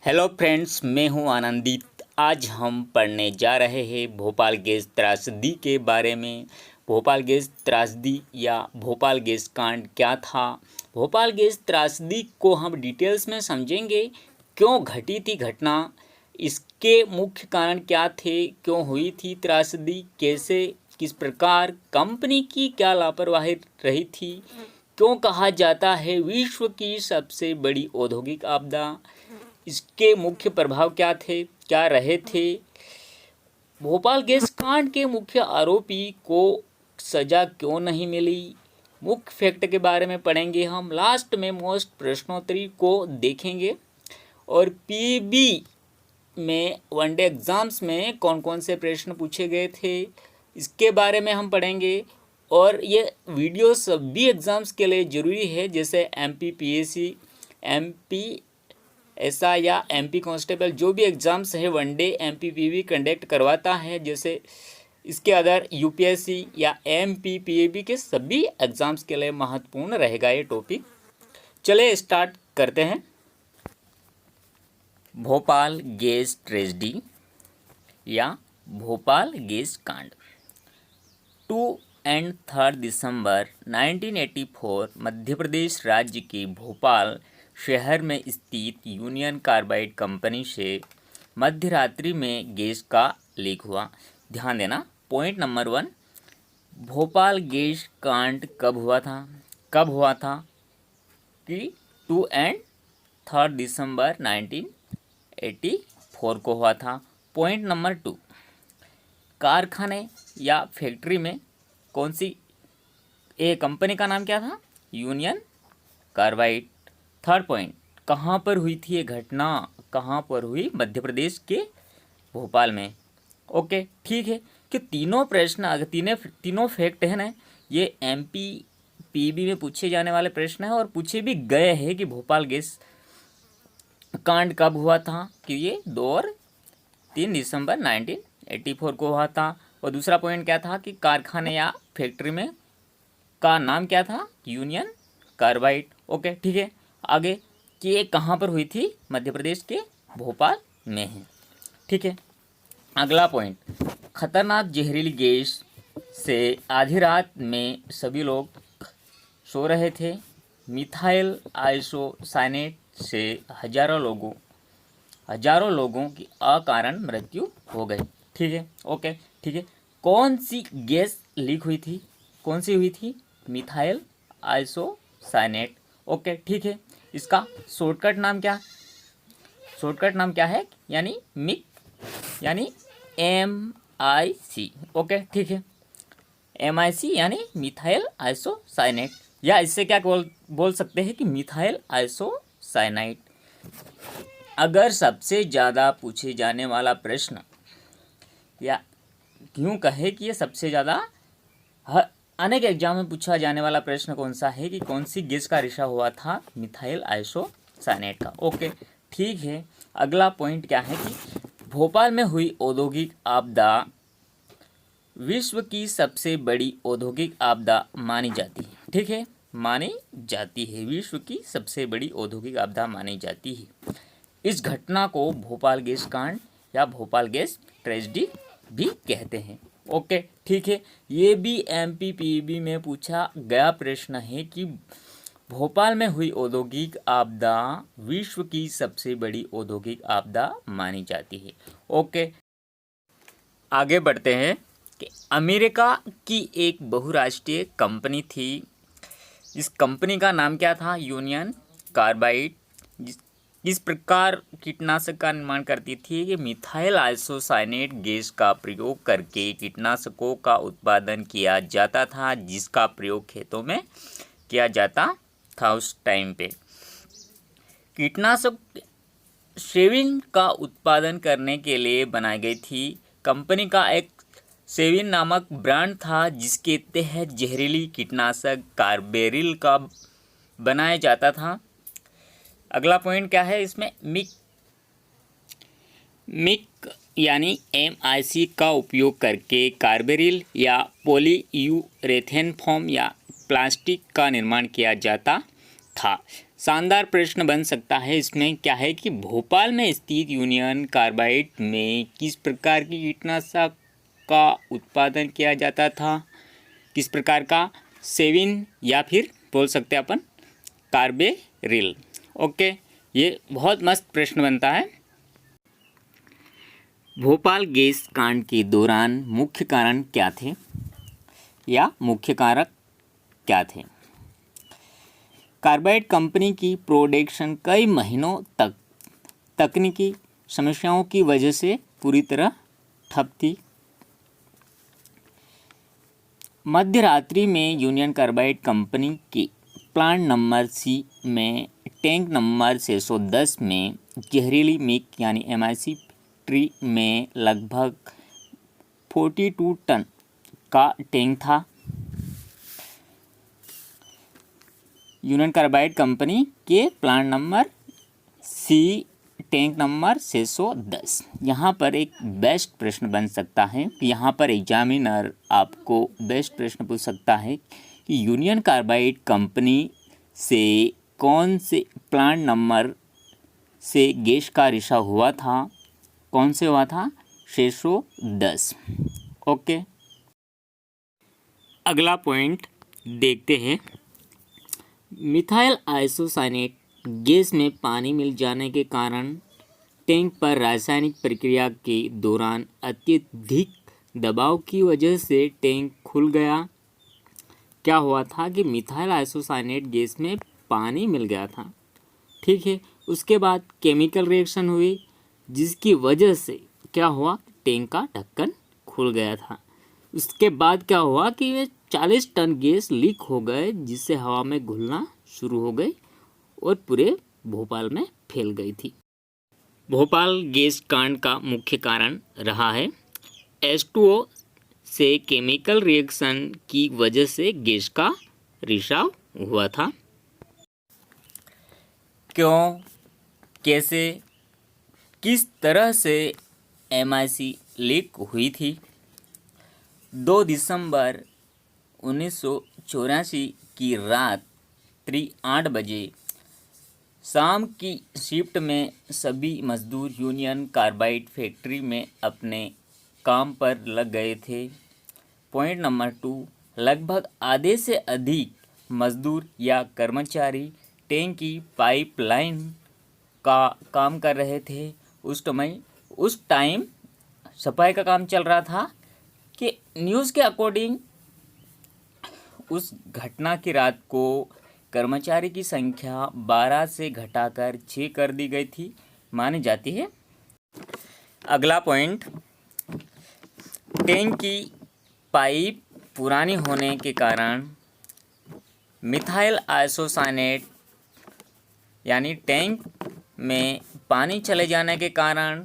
Hello friends, मैं हूं आनंदित। आज हम पढ़ने जा रहे हैं भोपाल गैस त्रासदी के बारे में। भोपाल गैस त्रासदी या भोपाल गैस कांड क्या था। भोपाल गैस त्रासदी को हम डिटेल्स में समझेंगे। क्यों घटी थी घटना, इसके मुख्य कारण क्या थे, क्यों हुई थी त्रासदी, कैसे किस प्रकार कंपनी की क्या लापरवाही रही थी, क्यों कहा जाता है विश्व की सबसे बड़ी औद्योगिक आपदा, इसके मुख्य प्रभाव क्या रहे थे। भोपाल गैस कांड के मुख्य आरोपी को सजा क्यों नहीं मिली, मुख्य फैक्ट के बारे में पढ़ेंगे हम। लास्ट में मोस्ट प्रश्नोत्तरी को देखेंगे और पीबी में वनडे एग्जाम्स में कौन कौन से प्रश्न पूछे गए थे इसके बारे में हम पढ़ेंगे। और ये वीडियो सभी एग्ज़ाम्स के लिए ज़रूरी है, जैसे एमपी पीएससी, एमपी ऐसा या एमपी कांस्टेबल, जो भी एग्ज़ाम्स है वनडे एमपीपीबी कंडक्ट करवाता है। जैसे इसके अदर यूपीएससी या एमपीपीबी के सभी एग्ज़ाम्स के लिए महत्वपूर्ण रहेगा ये टॉपिक। चले स्टार्ट करते हैं। भोपाल गैस ट्रेजेडी या भोपाल गैस कांड। 2 और 3 दिसंबर 1984 मध्य प्रदेश राज्य के भोपाल शहर में स्थित यूनियन कार्बाइड कंपनी से मध्य रात्रि में गैस का लीक हुआ। ध्यान देना, पॉइंट नंबर 1, भोपाल गैस कांड कब हुआ था कि 2 और 3 दिसंबर 1984 को हुआ था। पॉइंट नंबर 2, कारखाने या फैक्ट्री में कौन सी कंपनी का नाम क्या था, यूनियन कार्बाइड। थर्ड पॉइंट, कहाँ पर हुई थी ये घटना, कहाँ पर हुई, मध्य प्रदेश के भोपाल में। ओके, ठीक है कि तीनों प्रश्न तीनों फैक्ट है ना, ये एमपी पीबी में पूछे जाने वाले प्रश्न हैं और पूछे भी गए हैं कि भोपाल गैस कांड कब हुआ था, कि ये 2 और 3 दिसंबर 1984 को हुआ था। और दूसरा पॉइंट क्या था कि कारखाने या फैक्ट्री में का नाम क्या था, यूनियन कार्बाइड। ओके, ठीक है। आगे कि ये कहाँ पर हुई थी, मध्य प्रदेश के भोपाल में है। ठीक है, अगला पॉइंट, खतरनाक जहरीली गैस से आधी रात में सभी लोग सो रहे थे। मिथाइल आइसोसाइनेट से हजारों लोगों की अकारण मृत्यु हो गई। ठीक है, ओके, ठीक है। कौन सी गैस लीक हुई थी, कौन सी हुई थी, मिथाइल आइसोसाइनेट। ओके, ठीक है। इसका शॉर्टकट नाम क्या है, यानी मिक, यानी MIC। ओके, ठीक है, MIC यानी मिथाइल आइसोसाइनेट, या इससे क्या बोल सकते हैं कि मिथाइल आइसोसाइनाइट। अगर सबसे ज़्यादा पूछे जाने वाला प्रश्न, या क्यों कहे कि ये सबसे ज़्यादा अनेक एग्जाम में पूछा जाने वाला प्रश्न कौन सा है, कि कौन सी गैस का रिसा हुआ था, मिथाइल आइसोसाइनेट का। ओके, ठीक है। अगला पॉइंट क्या है कि भोपाल में हुई औद्योगिक आपदा विश्व की सबसे बड़ी औद्योगिक आपदा मानी जाती है। ठीक है, मानी जाती है, विश्व की सबसे बड़ी औद्योगिक आपदा मानी जाती है। इस घटना को भोपाल गैस कांड या भोपाल गैस ट्रेजेडी भी कहते हैं। ओके, ठीक है। ये भी एमपीपीबी में पूछा गया प्रश्न है कि भोपाल में हुई औद्योगिक आपदा विश्व की सबसे बड़ी औद्योगिक आपदा मानी जाती है। ओके, आगे बढ़ते हैं कि अमेरिका की एक बहुराष्ट्रीय कंपनी थी। इस कंपनी का नाम क्या था, यूनियन कार्बाइड। इस प्रकार कीटनाशक का निर्माण करती थी कि मिथाइल आइसोसाइनेट गैस का प्रयोग करके कीटनाशकों का उत्पादन किया जाता था, जिसका प्रयोग खेतों में किया जाता था उस टाइम पे। कीटनाशक सेविन का उत्पादन करने के लिए बनाई गई थी। कंपनी का एक सेविन नामक ब्रांड था, जिसके तहत जहरीली कीटनाशक कार्बेरिल का बनाया जाता था। अगला पॉइंट क्या है इसमें, मिक यानी MIC का उपयोग करके कार्बेरिल या पॉलीयूरेथेन फोम या प्लास्टिक का निर्माण किया जाता था। शानदार प्रश्न बन सकता है। इसमें क्या है कि भोपाल में स्थित यूनियन कार्बाइड में किस प्रकार की कीटनाशक का उत्पादन किया जाता था, किस प्रकार का, सेविन या फिर बोल सकते हैं अपन कार्बेरिल। ओके, ये बहुत मस्त प्रश्न बनता है। भोपाल गैस कांड के दौरान मुख्य कारण क्या थे या मुख्य कारक क्या थे? कार्बाइड कंपनी की प्रोडक्शन कई महीनों तक तकनीकी समस्याओं की वजह से पूरी तरह ठप थी। मध्य रात्रि में यूनियन कार्बाइड कंपनी के प्लांट नंबर सी में टैंक नंबर 610 में जहरीली मिक यानी MIC फैक्ट्री में लगभग 42 टन का टैंक था। यूनियन कार्बाइड कंपनी के plant number C tank number 610। यहाँ पर एक बेस्ट प्रश्न बन सकता है। यहाँ पर एग्जामिनर आपको बेस्ट प्रश्न पूछ सकता है कि यूनियन कार्बाइड कंपनी से कौन से प्लांट नंबर से गैस का रिसाव हुआ था, कौन से हुआ था? 610। ओके, अगला पॉइंट देखते हैं। मिथाइल आइसोसाइनेट गैस में पानी मिल जाने के कारण टैंक पर रासायनिक प्रक्रिया के दौरान अत्यधिक दबाव की वजह से टैंक खुल गया। क्या हुआ था कि मिथाइल आइसोसाइनेट गैस में पानी मिल गया था, ठीक है। उसके बाद केमिकल रिएक्शन हुई जिसकी वजह से क्या हुआ, टैंक का ढक्कन खुल गया था। उसके बाद क्या हुआ कि ये 40 टन गैस लीक हो गए जिससे हवा में घुलना शुरू हो गई और पूरे भोपाल में फैल गई थी। भोपाल गैस कांड का मुख्य कारण रहा है H2O से केमिकल रिएक्शन की वजह से गैस का रिसाव हुआ था। क्यों, कैसे, किस तरह से MIC लीक हुई थी? 2 दिसंबर 1984 की रात्रि 8 बजे शाम की शिफ्ट में सभी मजदूर यूनियन कार्बाइड फैक्ट्री में अपने काम पर लग गए थे। पॉइंट नंबर 2, लगभग आधे से अधिक मजदूर या कर्मचारी टैंक की पाइपलाइन का काम कर रहे थे। उस टाइम सफाई का काम चल रहा था कि न्यूज़ के अकॉर्डिंग उस घटना की रात को कर्मचारी की संख्या 12 से घटाकर 6 कर दी गई थी मानी जाती है। अगला पॉइंट, टैंक की पाइप पुरानी होने के कारण मिथाइल आइसोसाइनेट यानी टैंक में पानी चले जाने के कारण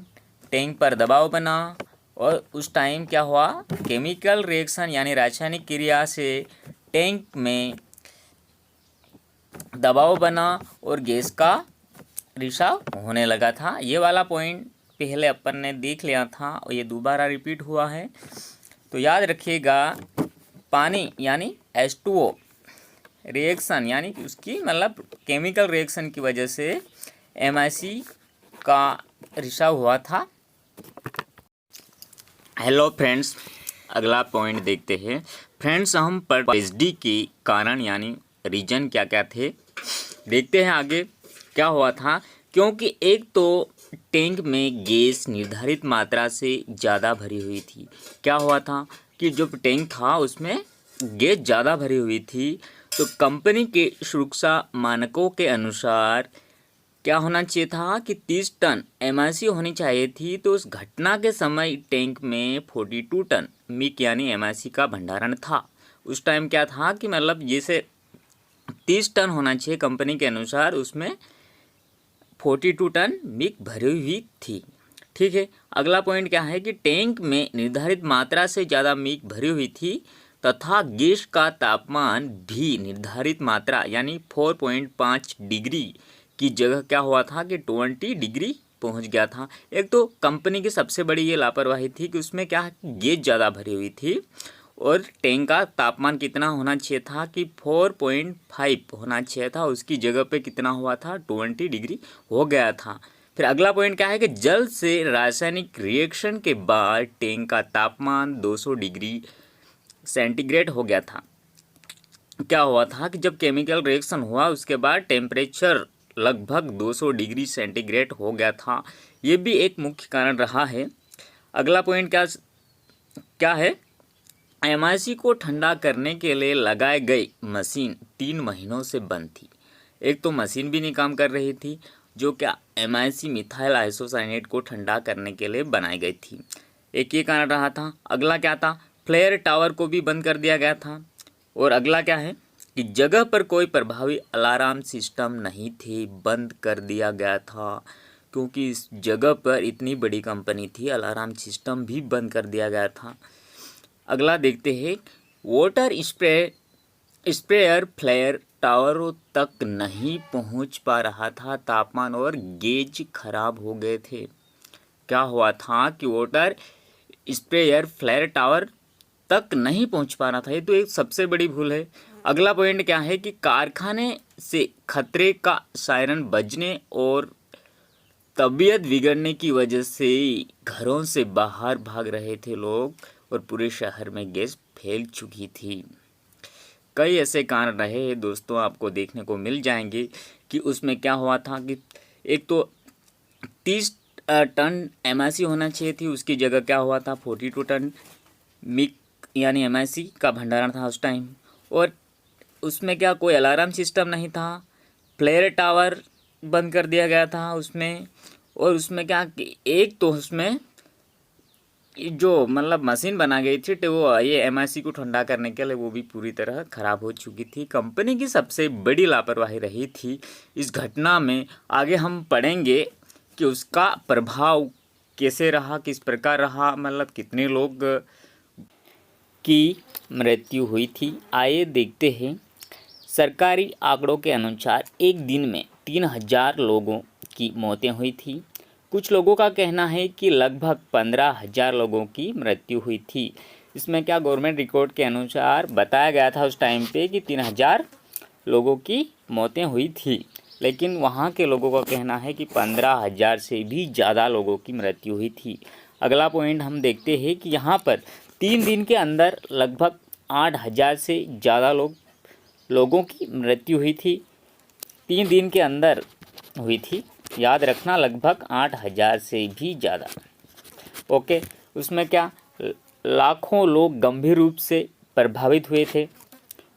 टैंक पर दबाव बना और उस टाइम क्या हुआ, केमिकल रिएक्शन यानी रासायनिक क्रिया से टैंक में दबाव बना और गैस का रिसाव होने लगा था। ये वाला पॉइंट पहले अपन ने देख लिया था और ये दोबारा रिपीट हुआ है, तो याद रखिएगा। पानी यानी H2O रिएक्शन यानी उसकी मतलब केमिकल रिएक्शन की वजह से MIC का रिसाव हुआ था। हेलो फ्रेंड्स, अगला पॉइंट देखते हैं। फ्रेंड्स, हम पर HD के कारण यानी रीजन क्या क्या थे देखते हैं आगे क्या हुआ था। क्योंकि एक तो टैंक में गैस निर्धारित मात्रा से ज़्यादा भरी हुई थी। क्या हुआ था कि जो टैंक था उसमें गैस ज़्यादा भरी हुई थी, तो कंपनी के सुरक्षा मानकों के अनुसार क्या होना चाहिए था कि 30 टन MIC होनी चाहिए थी। तो उस घटना के समय टैंक में 42 टन मिक यानी MIC का भंडारण था। उस टाइम क्या था कि मतलब जैसे 30 टन होना चाहिए कंपनी के अनुसार, उसमें 42 टन मिक भरी हुई थी, ठीक है। अगला पॉइंट क्या है कि टैंक में निर्धारित मात्रा से ज़्यादा मिक भरी हुई थी तथा गैस का तापमान भी निर्धारित मात्रा यानी 4.5 डिग्री की जगह क्या हुआ था कि 20 डिग्री पहुंच गया था। एक तो कंपनी की सबसे बड़ी ये लापरवाही थी कि उसमें क्या गैस ज़्यादा भरी हुई थी और टैंक का तापमान कितना होना चाहिए था कि 4.5 होना चाहिए था, उसकी जगह पे कितना हुआ था 20 डिग्री हो गया था। फिर अगला पॉइंट क्या है कि जल से रासायनिक रिएक्शन के बाद टैंक का तापमान 200 डिग्री सेंटीग्रेड हो गया था। क्या हुआ था कि जब केमिकल रिएक्शन हुआ उसके बाद टेम्परेचर लगभग 200 डिग्री सेंटीग्रेड हो गया था। ये भी एक मुख्य कारण रहा है। अगला पॉइंट क्या क्या है, एमआईसी को ठंडा करने के लिए लगाई गई मशीन 3 महीनों से बंद थी। एक तो मशीन भी नहीं काम कर रही थी जो क्या एमआईसी मिथाइल आइसोसाइनेट को ठंडा करने के लिए बनाई गई थी। एक ये कारण रहा था। अगला क्या था, फ्लेयर टावर को भी बंद कर दिया गया था। और अगला क्या है कि जगह पर कोई प्रभावी अलार्म सिस्टम नहीं थे, बंद कर दिया गया था, क्योंकि इस जगह पर इतनी बड़ी कंपनी थी, अलार्म सिस्टम भी बंद कर दिया गया था। अगला देखते हैं, वाटर स्प्रेयर फ्लेयर टावरों तक नहीं पहुंच पा रहा था, तापमान और गेज खराब हो गए थे। क्या हुआ था कि वाटर स्प्रेयर फ्लेयर टावर तक नहीं पहुंच पा रहा था, ये तो एक सबसे बड़ी भूल है। अगला पॉइंट क्या है कि कारखाने से खतरे का सायरन बजने और तबीयत बिगड़ने की वजह से घरों से बाहर भाग रहे थे लोग और पूरे शहर में गैस फैल चुकी थी। कई ऐसे कारण रहे दोस्तों, आपको देखने को मिल जाएंगे कि उसमें क्या हुआ था कि एक तो 30 टन एमआईसी होना चाहिए थी, उसकी जगह क्या हुआ था 42 टन मिक यानी एमआईसी का भंडारण था उस टाइम। और उसमें क्या कोई अलार्म सिस्टम नहीं था, फ्लेयर टावर बंद कर दिया गया था उसमें। और उसमें क्या कि एक तो उसमें जो मतलब मशीन बना गई थी तो वो ये एमआईसी को ठंडा करने के लिए वो भी पूरी तरह ख़राब हो चुकी थी। कंपनी की सबसे बड़ी लापरवाही रही थी इस घटना में। आगे हम पढ़ेंगे कि उसका प्रभाव कैसे रहा, किस प्रकार रहा, मतलब कितने लोग की मृत्यु हुई थी। आइए देखते हैं। सरकारी आंकड़ों के अनुसार एक दिन में 3000 लोगों की मौतें हुई थी। कुछ लोगों का कहना है कि लगभग 15,000 लोगों की मृत्यु हुई थी। इसमें क्या गवर्नमेंट रिकॉर्ड के अनुसार बताया गया था उस टाइम पे कि 3000 लोगों की मौतें हुई थी, लेकिन वहाँ के लोगों का कहना है कि 15,000 से भी ज़्यादा लोगों की मृत्यु हुई थी। अगला पॉइंट हम देखते हैं कि यहाँ पर 3 दिन के अंदर लगभग 8,000 से ज़्यादा लोगों की मृत्यु हुई थी। 3 दिन के अंदर हुई थी, याद रखना, लगभग 8,000 से भी ज़्यादा। ओके, उसमें क्या लाखों लोग गंभीर रूप से प्रभावित हुए थे।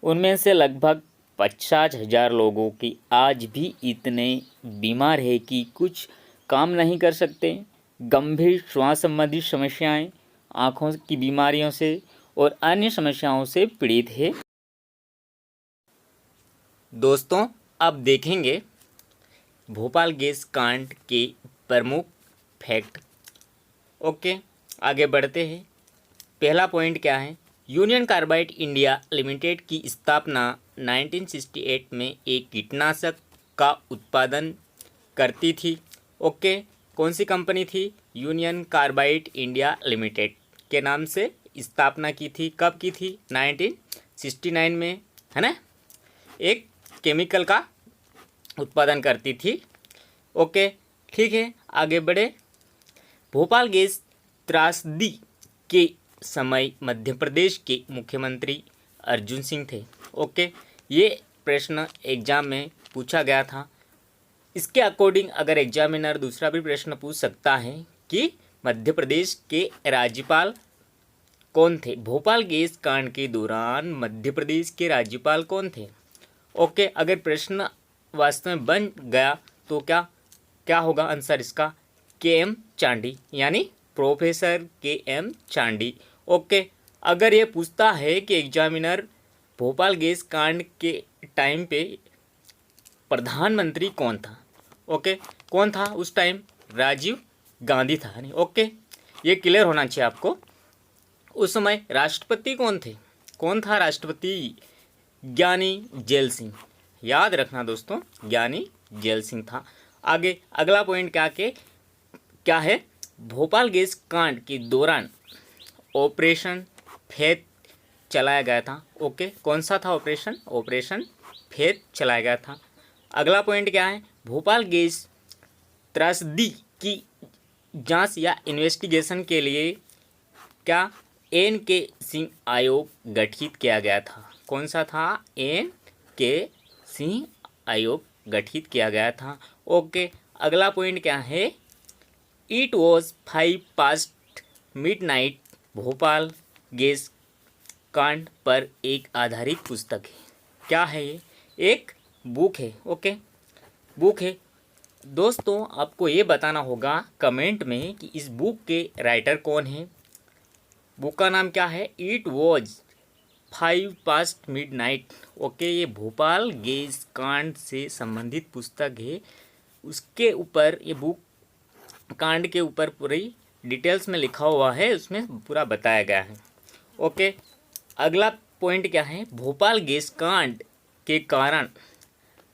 उनमें से लगभग 50,000 लोगों की आज भी इतने बीमार है कि कुछ काम नहीं कर सकते। गंभीर श्वास संबंधी समस्याएं, आँखों की बीमारियों से और अन्य समस्याओं से पीड़ित है। दोस्तों अब देखेंगे भोपाल गैस कांड के प्रमुख फैक्ट। ओके, आगे बढ़ते हैं। पहला पॉइंट क्या है, यूनियन कार्बाइड इंडिया लिमिटेड की स्थापना 1968 में एक कीटनाशक का उत्पादन करती थी। ओके, कौन सी कंपनी थी, यूनियन कार्बाइड इंडिया लिमिटेड के नाम से स्थापना की थी। कब की थी, 1969 में, है ना। एक केमिकल का उत्पादन करती थी। ओके, ठीक है, आगे बढ़े। भोपाल गैस त्रासदी के समय मध्य प्रदेश के मुख्यमंत्री अर्जुन सिंह थे। ओके, ये प्रश्न एग्जाम में पूछा गया था। इसके अकॉर्डिंग अगर एग्जामिनर दूसरा भी प्रश्न पूछ सकता है कि मध्य प्रदेश के राज्यपाल कौन थे। भोपाल गैस कांड के दौरान मध्य प्रदेश के राज्यपाल कौन थे। ओके, अगर प्रश्न वास्तव में बन गया तो क्या होगा आंसर इसका, के.एम. चांडी, यानी प्रोफेसर के.एम. चांडी। ओके, अगर ये पूछता है कि एग्जामिनर भोपाल गैस कांड के टाइम पे प्रधानमंत्री कौन था। ओके, कौन था उस टाइम, राजीव गांधी था। नहीं, ओके, ये क्लियर होना चाहिए आपको। उस समय राष्ट्रपति कौन थे, कौन था राष्ट्रपति, ज्ञानी जैल सिंह। याद रखना दोस्तों, ज्ञानी जैल सिंह था। आगे अगला पॉइंट क्या है, भोपाल गैस कांड के दौरान ऑपरेशन चलाया गया था। ओके, कौन सा था ऑपरेशन? ऑपरेशन फेथ चलाया गया था। अगला पॉइंट क्या है? भोपाल गैस त्रासदी की जांच या इन्वेस्टिगेशन के लिए क्या एन के सिंह आयोग गठित किया गया था? कौन सा था? एन के सिंह आयोग गठित किया गया था। ओके, अगला पॉइंट क्या है? It was 5 past midnight Bhopal gas कांड पर एक आधारित पुस्तक है। क्या है ये? एक बुक है। ओके, बुक है। दोस्तों, आपको ये बताना होगा कमेंट में कि इस बुक के राइटर कौन है। बुक का नाम क्या है? It was 5 past midnight। Okay, ये भोपाल गैस कांड से संबंधित पुस्तक है। उसके ऊपर ये बुक कांड के ऊपर पूरी डिटेल्स में लिखा हुआ है, उसमें पूरा बताया गया है। ओके, अगला पॉइंट क्या है? भोपाल गैस कांड के कारण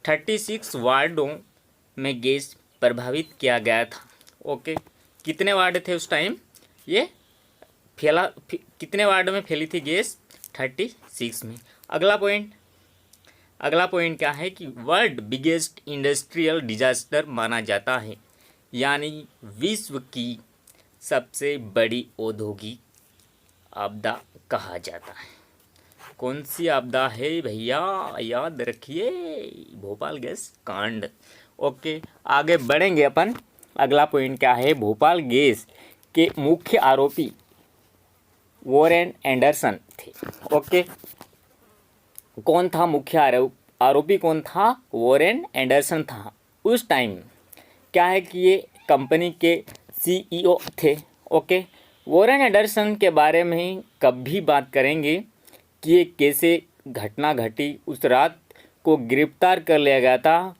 36 वार्डों में गैस प्रभावित किया गया था। ओके, कितने वार्ड थे उस टाइम? ये कितने वार्ड में फैली थी गैस? 36 में। अगला पॉइंट क्या है कि वर्ल्ड बिगेस्ट इंडस्ट्रियल डिजास्टर माना जाता है, यानी विश्व की सबसे बड़ी औद्योगिक आपदा कहा जाता है। कौन सी आपदा है भैया? याद रखिए, भोपाल गैस कांड। ओके, आगे बढ़ेंगे अपन। अगला पॉइंट क्या है? भोपाल गैस के मुख्य आरोपी वॉरेन एंडरसन थे। ओके, कौन था मुख्य आरोपी? कौन था? वॉरेन एंडरसन था। उस टाइम क्या है कि ये कंपनी के सीईओ थे। ओके, वॉरेन एंडरसन के बारे में कभी बात करेंगे कि ये कैसे घटना घटी। उस रात को गिरफ्तार कर लिया गया था।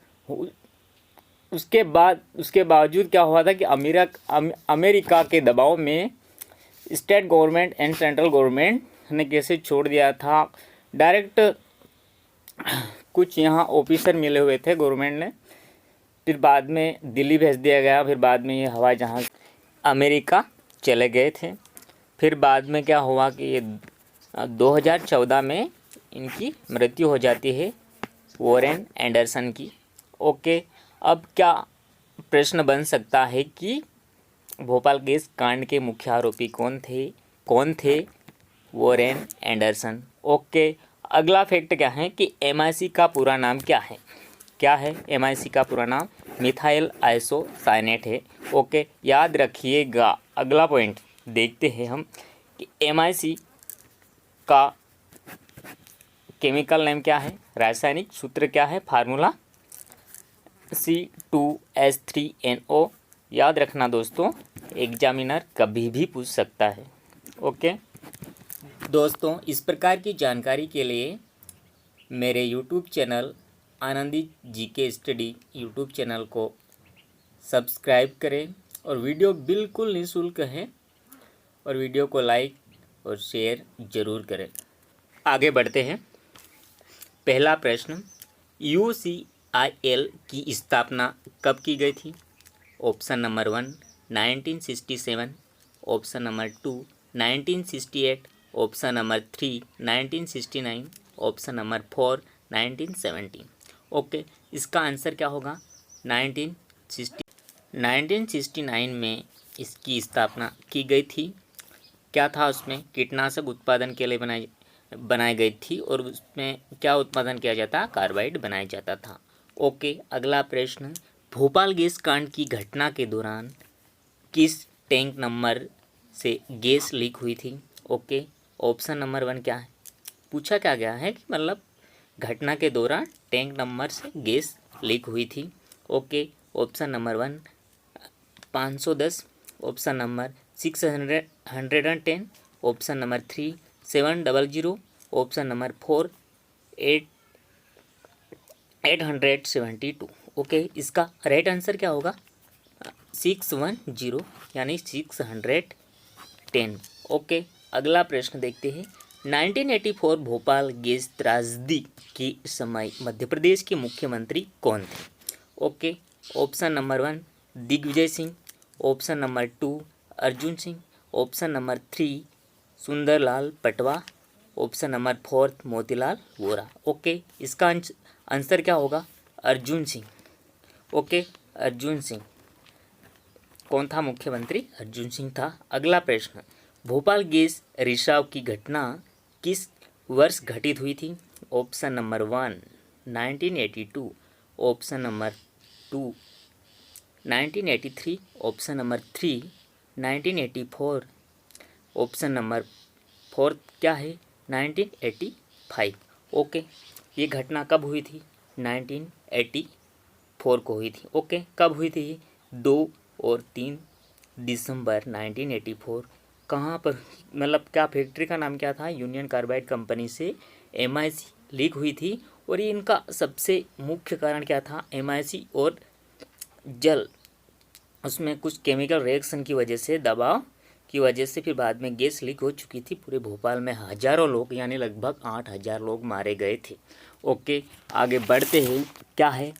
उसके बावजूद क्या हुआ था कि अमेरिका के दबाव में state government and central government ने कैसे छोड़ दिया था। डायरेक्ट कुछ यहाँ ऑफिसर मिले हुए थे गवर्नमेंट ने, फिर बाद में दिल्ली भेज दिया गया, फिर बाद में ये हवाई जहाज़ अमेरिका चले गए थे। फिर बाद में क्या हुआ कि ये 2014 में इनकी मृत्यु हो जाती है, वॉरेन एंडरसन की। ओके, अब क्या प्रश्न बन सकता है कि भोपाल गैस कांड के मुख्य आरोपी कौन थे? Warren Anderson. ओके, अगला फैक्ट क्या है कि एमआईसी का पूरा नाम क्या है? एमआईसी का पूरा नाम मिथाइल आइसोसाइनेट है। ओके, याद रखिएगा। अगला पॉइंट देखते हैं हम कि एमआईसी का केमिकल नेम क्या है? रासायनिक सूत्र क्या है? Formula C2H3NO। याद रखना दोस्तों, एग्जामिनर कभी भी पूछ सकता है। ओके दोस्तों, इस प्रकार की जानकारी के लिए मेरे YouTube चैनल आनंदित जीके स्टडी YouTube चैनल को सब्सक्राइब करें और वीडियो बिल्कुल निःशुल्क है, और वीडियो को लाइक और शेयर ज़रूर करें। आगे बढ़ते हैं। पहला प्रश्न, UCIL की स्थापना कब की गई थी? Option number 1 1967, option number 2 1968, option number 3 1969, option number 4 1970। Okay, इसका आंसर क्या होगा? 1969 में इसकी स्थापना की गई थी। क्या था उसमें? कीटनाशक उत्पादन के लिए बनाई गई थी, और उसमें क्या उत्पादन किया जाता? कार्बाइड बनाया जाता था। ओके, अगला प्रश्न, भोपाल गैस कांड की घटना के दौरान किस टैंक नंबर से गैस लीक हुई थी? ओके, ऑप्शन नंबर 1 क्या है? पूछा क्या गया है कि मतलब घटना के दौरान टैंक नंबर से गैस लीक हुई थी। Okay, option number 1 510, option number 610, option number 3 700, option number 4 872। Okay, इसका राइट आंसर क्या होगा? 610 यानी 610। ओके, अगला प्रश्न देखते हैं। 1984 भोपाल गैस त्रासदी के समय मध्य प्रदेश के मुख्यमंत्री कौन थे? Okay, option number 1 Digvijay Singh, option number 2 Arjun Singh, option number 3 Sunderlal Patwa, option number 4 Motilal Vora. Okay, इसका आंसर क्या होगा? अर्जुन सिंह। ओके, अर्जुन सिंह। कौन था मुख्यमंत्री? अर्जुन सिंह था। अगला प्रश्न, भोपाल गैस रिसाव की घटना किस वर्ष घटित हुई थी? Option number 1 1982, option number 2 1983, option number 3 1984, option number 4 क्या है? 1985। ओके, ये घटना कब हुई थी? 1984 को हुई थी। ओके, कब हुई थी? 2 और 3 दिसंबर 1984। कहाँ पर, मतलब क्या फैक्ट्री का नाम क्या था? यूनियन कार्बाइड कंपनी से MIC लीक हुई थी। और ये इनका सबसे मुख्य कारण क्या था? MIC और जल, उसमें कुछ केमिकल रिएक्शन की वजह से, दबाव की वजह से फिर बाद में गैस लीक हो चुकी थी। पूरे भोपाल में हजारों लोग यानी लगभग 8000 लोग मारे गए थे। ओके, आगे बढ़ते हैं। क्या है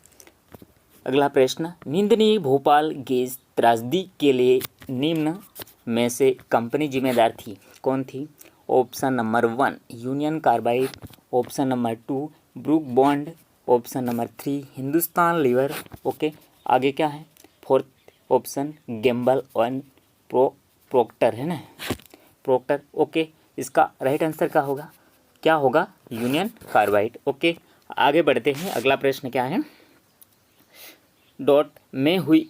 अगला प्रश्न? निंदनीय भोपाल गैस त्रासदी के लिए निम्न में से कंपनी जिम्मेदार थी? कौन थी? Option number 1 Union Carbide, option number 2 Brooke Bond, option number 3 Hindustan Lever. Okay, आगे क्या है? 4th option Gamble and proctor है ना, प्रोक्टर। ओके, इसका राइट आंसर क्या होगा? क्या होगा? Union carbide. ओके, आगे बढ़ते हैं। अगला प्रश्न क्या है? में हुई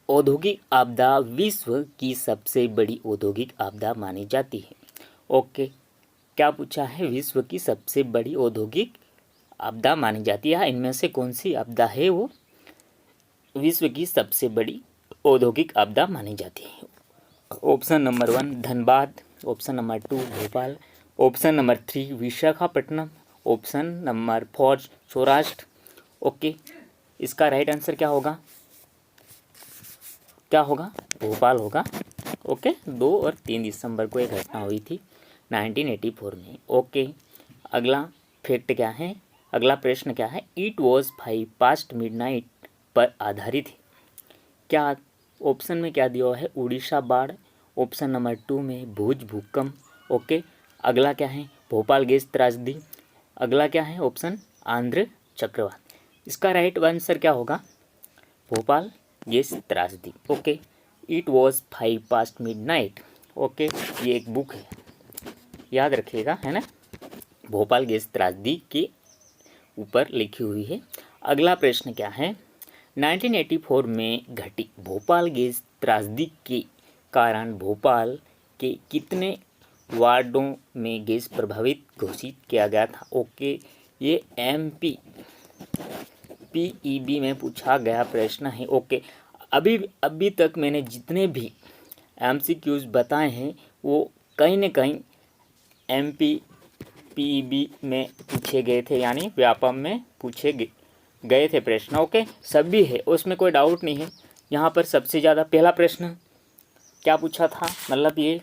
औद्योगिक आपदा विश्व की सबसे बड़ी औद्योगिक आपदा मानी जाती है। ओके, क्या पूछा है? विश्व की सबसे बड़ी औद्योगिक आपदा मानी जाती है। इनमें से कौन सी आपदा है वो विश्व की सबसे बड़ी औद्योगिक आपदा मानी जाती है? Option number 1 Dhanbad, option number 2 Bhopal, option number 3 Visakhapatnam, option number 4 Saurashtra. Okay, इसका राइट आंसर क्या होगा? क्या होगा? भोपाल होगा। ओके, 2 और 3 दिसंबर को एक घटना हुई थी 1984 में। ओके, अगला फैक्ट क्या है? अगला प्रश्न क्या है? इट वॉज 5 पास्ट मिडनाइट पर आधारित है। क्या ऑप्शन में क्या दिया है? उड़ीसा बाढ़, ऑप्शन नंबर 2 में भुज भूकंप। ओके, अगला क्या है? भोपाल गैस त्रासदी। अगला क्या है? ऑप्शन आंध्र चक्रवात। इसका राइट आंसर क्या होगा? भोपाल गैस त्रासदी। Okay, it was 5 past midnight. Okay, ये एक बुक है, याद रखिएगा, है ना, भोपाल गैस त्रासदी के ऊपर लिखी हुई है। अगला प्रश्न क्या है? 1984 में घटी भोपाल गैस त्रासदी के कारण भोपाल के कितने वार्डों में गैस प्रभावित घोषित किया गया था? ओके, ये MP PEB में पूछा गया प्रश्न है। ओके, अभी तक मैंने जितने भी MCQs बताए हैं वो कहीं न कहीं MP PEB में पूछे गए थे, यानी व्यापम में पूछे गए थे प्रश्न। ओके, सभी है, उसमें कोई डाउट नहीं है। यहाँ पर सबसे ज़्यादा पहला प्रश्न क्या पूछा था? मतलब ये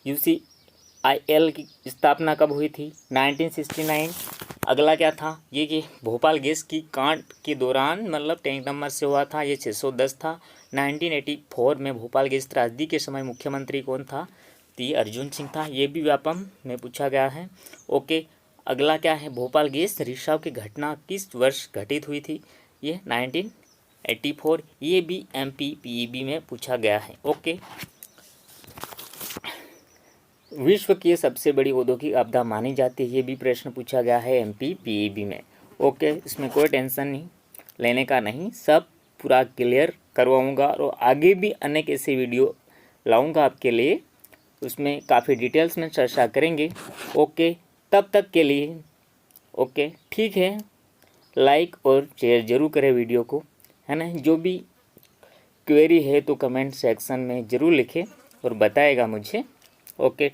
UCIL की स्थापना कब हुई थी? 1969। अगला क्या था? ये कि भोपाल गैस की कांड के दौरान मतलब टैंक नंबर से हुआ था, ये 610 था। 1984 में भोपाल गैस त्रासदी के समय मुख्यमंत्री कौन था? तो अर्जुन सिंह था। ये भी व्यापम में पूछा गया है। ओके, अगला क्या है? भोपाल गैस रिसाव की घटना किस वर्ष घटित हुई थी? ये 1984। ये भी MP PEB में पूछा गया है। ओके, विश्व की सबसे बड़ी औद्योगिक आपदा मानी जाती है, ये भी प्रश्न पूछा गया है MP PEB में। ओके, इसमें कोई टेंशन नहीं लेने का नहीं, सब पूरा क्लियर करवाऊँगा और आगे भी अनेक ऐसे वीडियो लाऊंगा आपके लिए, उसमें काफ़ी डिटेल्स में चर्चा करेंगे। ओके, तब तक के लिए ओके, ठीक है, लाइक और शेयर जरूर करें वीडियो को, है ना। जो भी क्वेरी है तो कमेंट सेक्शन में ज़रूर लिखें और बताएगा मुझे। ओके।